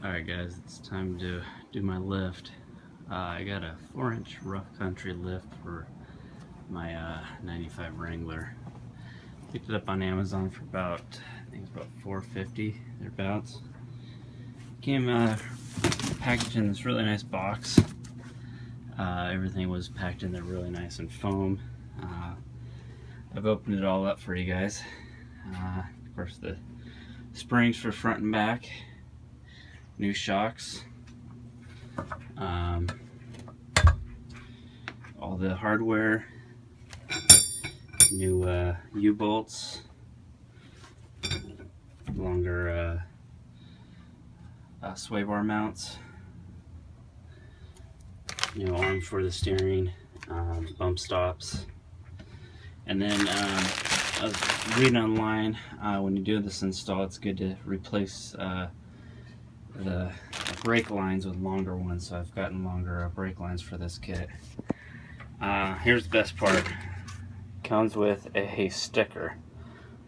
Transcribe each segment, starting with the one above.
Alright guys, it's time to do my lift. I got a 4-inch rough country lift for my 95 Wrangler. Picked it up on Amazon for about, I think it's about $4.50, thereabouts. Came packaged in this really nice box. Everything was packed in there really nice in foam. I've opened it all up for you guys. Of course, the springs for front and back, new shocks, all the hardware, new U-bolts, longer sway bar mounts, new arm for the steering, bump stops. And then I was reading online, when you do this install, it's good to replace the brake lines with longer ones. So I've gotten longer brake lines for this kit. Here's the best part. Comes with a sticker.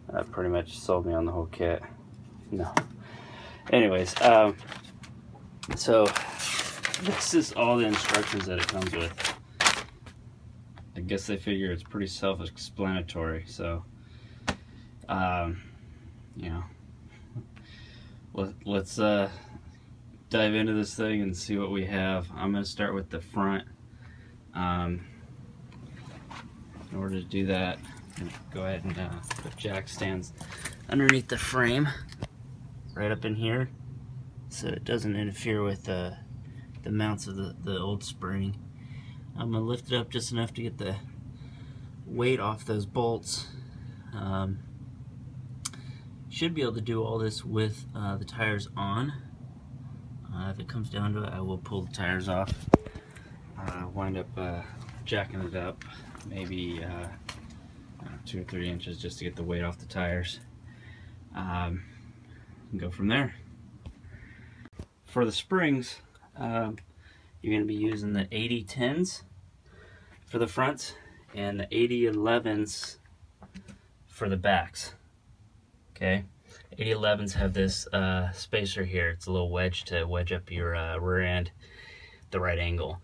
That pretty much sold me on the whole kit. No. Anyways, so this is all the instructions that it comes with. I guess they figure it's pretty self-explanatory, so you know, let's dive into this thing and see what we have. I'm going to start with the front. In order to do that, I'm going to go ahead and put jack stands underneath the frame, right up in here, so it doesn't interfere with the mounts of the old spring. I'm going to lift it up just enough to get the weight off those bolts. Should be able to do all this with the tires on. If it comes down to it, I will pull the tires off. Wind up jacking it up maybe 2 or 3 inches just to get the weight off the tires. And go from there. For the springs, you're going to be using the 8010s for the fronts and the 8011s for the backs. Okay, 8011s have this spacer here. It's a little wedge to wedge up your rear end the right angle.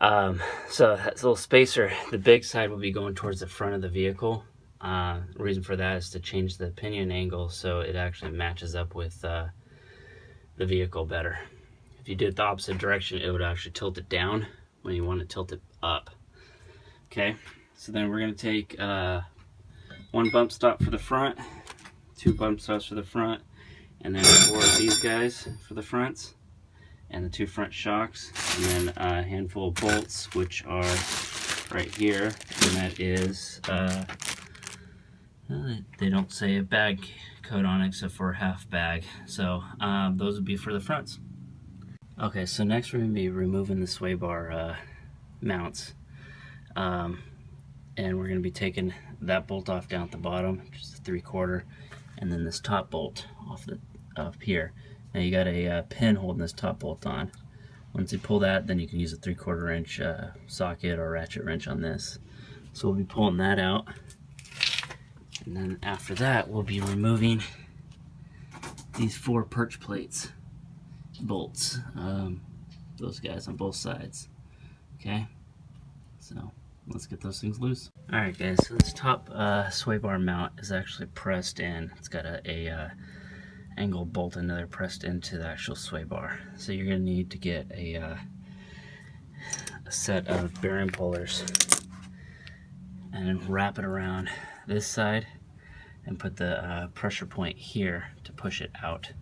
So that's a little spacer. The big side will be going towards the front of the vehicle. The reason for that is to change the pinion angle so it actually matches up with the vehicle better. If you did it the opposite direction, it would actually tilt it down when you want to tilt it up. Okay, so then we're going to take 1 bump stop for the front, 2 bump stops for the front, and then 4 of these guys for the fronts, and the 2 front shocks, and then a handful of bolts, which are right here, and that is, they don't say a bag code on it except for a half bag, so those would be for the fronts. Okay, so next we're going to be removing the sway bar mounts, and we're going to be taking that bolt off down at the bottom, just a 3/4, and then this top bolt off up here. Now you got a pin holding this top bolt on. Once you pull that, then you can use a 3/4 inch socket or ratchet wrench on this. So we'll be pulling that out, and then after that we'll be removing these 4 perch plates. Bolts, those guys on both sides. Okay, so let's get those things loose. Alright guys, so this top sway bar mount is actually pressed in. It's got a angle bolt in there pressed into the actual sway bar. So you're going to need to get a set of bearing pullers and wrap it around this side and put the pressure point here to push it out.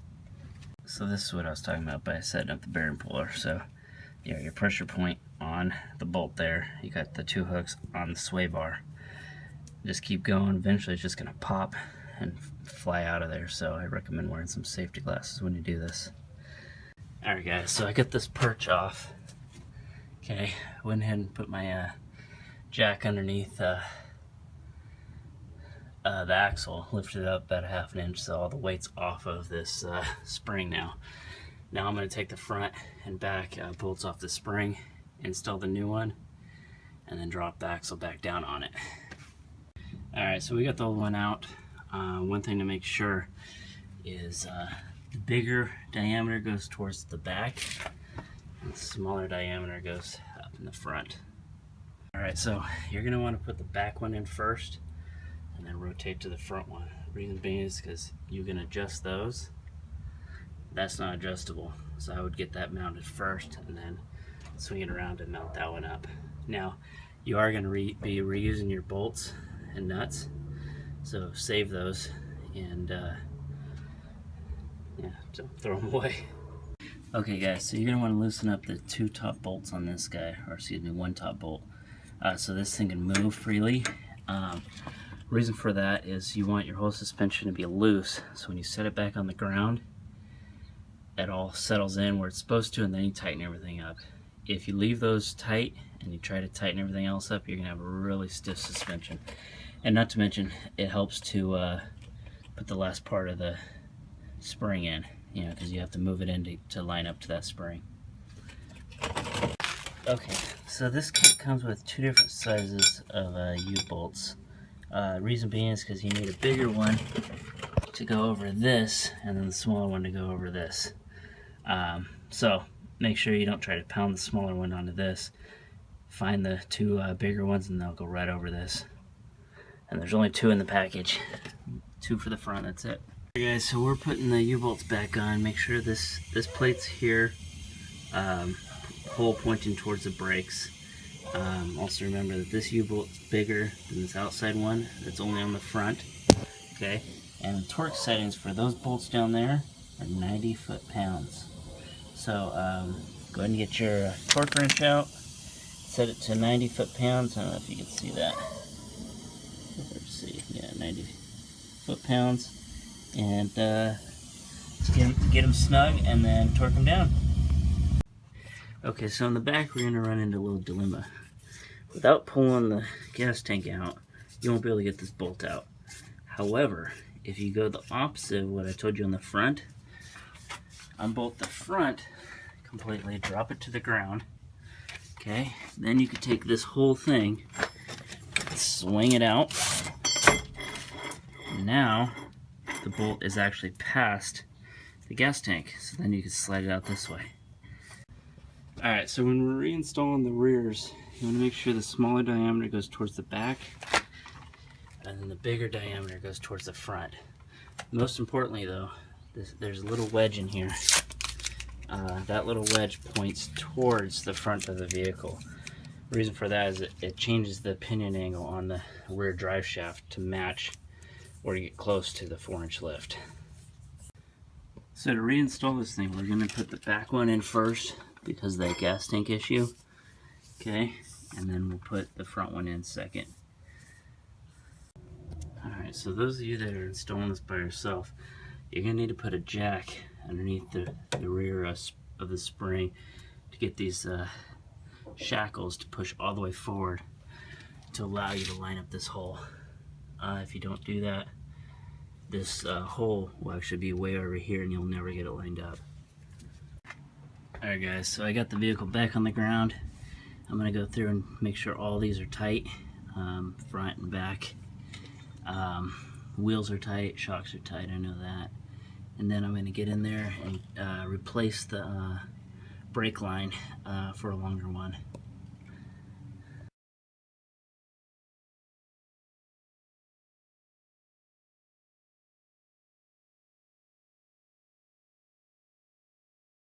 So this is what I was talking about by setting up the bearing puller. So you got your pressure point on the bolt there. You got the 2 hooks on the sway bar. Just keep going. Eventually it's just going to pop and fly out of there. So I recommend wearing some safety glasses when you do this. Alright guys, so I got this perch off. Okay, went ahead and put my jack underneath the axle, lifted it up about 1/2 inch so all the weight's off of this spring now. Now I'm going to take the front and back bolts off the spring, install the new one, and then drop the axle back down on it. Alright, so we got the old one out. One thing to make sure is The bigger diameter goes towards the back, and the smaller diameter goes up in the front. Alright, so you're going to want to put the back one in first and then rotate to the front one. The reason being is because you can adjust those. That's not adjustable, so I would get that mounted first and then swing it around and mount that one up. Now, you are going to be reusing your bolts and nuts, so save those and yeah, don't throw them away. Okay guys, so you're going to want to loosen up the 2 top bolts on this guy, or excuse me, 1 top bolt, so this thing can move freely. Reason for that is you want your whole suspension to be loose, so when you set it back on the ground, it all settles in where it's supposed to, and then you tighten everything up. If you leave those tight and you try to tighten everything else up, you're going to have a really stiff suspension. And not to mention, it helps to put the last part of the spring in, you know, because you have to move it in to line up to that spring. Okay, so this kit comes with 2 different sizes of U-bolts. Reason being is because you need a bigger one to go over this, and then the smaller one to go over this. So make sure you don't try to pound the smaller one onto this. Find the 2 bigger ones, and they'll go right over this. And there's only 2 in the package. 2 for the front, that's it. Okay guys, so we're putting the U-bolts back on. Make sure this plate's here, hole pointing towards the brakes. Also remember that this U-bolt's bigger than this outside one that's only on the front. Okay, and the torque settings for those bolts down there are 90 foot-pounds. So go ahead and get your torque wrench out, set it to 90 foot-pounds. I don't know if you can see that. Let's see, yeah, 90 foot-pounds. And get them snug and then torque them down. Okay, so in the back we're going to run into a little dilemma. Without pulling the gas tank out, you won't be able to get this bolt out. However, if you go the opposite of what I told you on the front, unbolt the front completely, drop it to the ground, okay, then you could take this whole thing, swing it out. Now the bolt is actually past the gas tank, so then you can slide it out this way. Alright, so when we're reinstalling the rears, you want to make sure the smaller diameter goes towards the back and then the bigger diameter goes towards the front. Most importantly though, there's a little wedge in here. That little wedge points towards the front of the vehicle. The reason for that is it changes the pinion angle on the rear drive shaft to match or to get close to the 4-inch lift. So to reinstall this thing, we're going to put the back one in first because of that gas tank issue. Okay, and then we'll put the front one in second. Alright, so those of you that are installing this by yourself, you're going to need to put a jack underneath the rear of the spring to get these shackles to push all the way forward to allow you to line up this hole. If you don't do that, this hole will actually be way over here and you'll never get it lined up. Alright guys, so I got the vehicle back on the ground. I'm going to go through and make sure all these are tight, front and back. Wheels are tight, shocks are tight, I know that. And then I'm going to get in there and replace the brake line for a longer one.